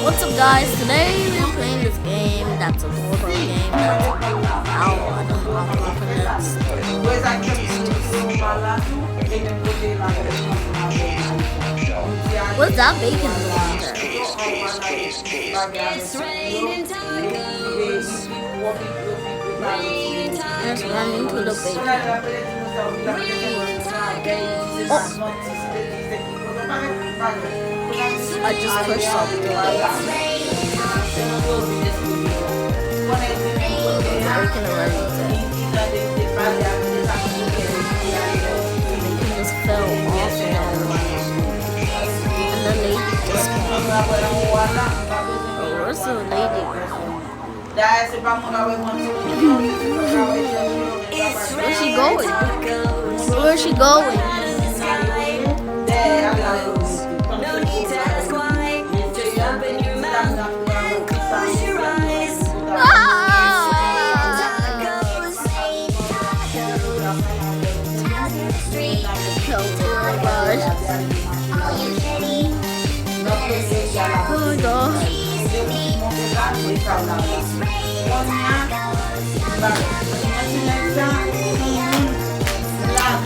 What's up, guys? Today we're playing this game. That's a doorbell game. That's I don't know how to open it. What's that bacon doing there? It's raining tacos. Let's run into the bacon. Raining tacos. I just pushed something. Bacon already. Bacon just fell off now. And the lady just came. Oh, where's the lady? Where's she going? Where's she going? No need to ask why. Just open your mouth and close your eyes.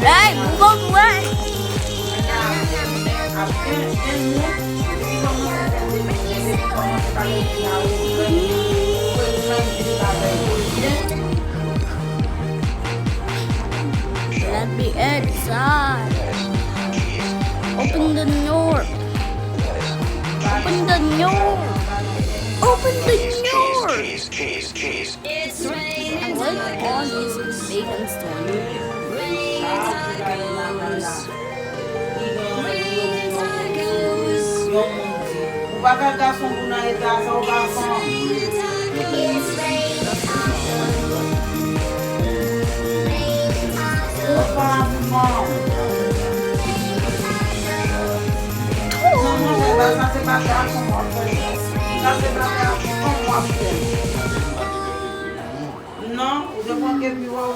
Hey, move away! Let me inside. Open the door. Open the door. Open the door. It's raining What on is bacon doing? Raining tacos. Raining tacos. Baka garçon pou nan etan sa ou garçon. It's raining Ou pa moun. Non, non, sa se pa garçon moun. Sa se pa garçon moun. Non, ou se pon ke pi waw.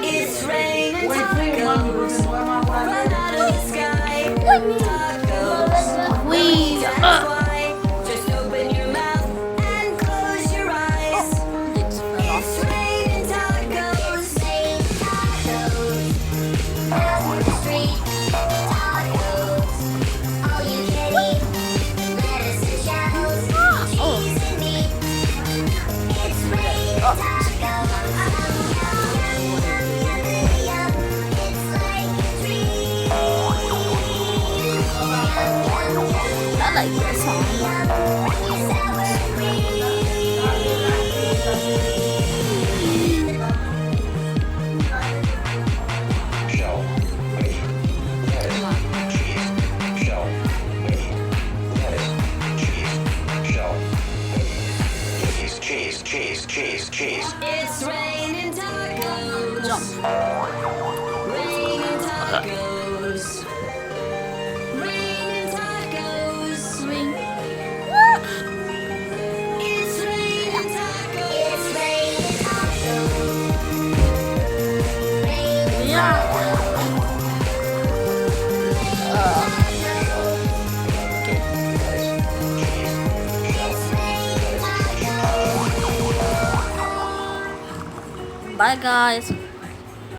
It's raining tacos. Right out of the sky. Tacos. That's why. Just open your mouth and close your eyes. It's raining tacos. I like this song. It's raining tacos. Jump. Raining tacos. Raining tacos. Swing. It's raining tacos. Yeah. Bye, guys.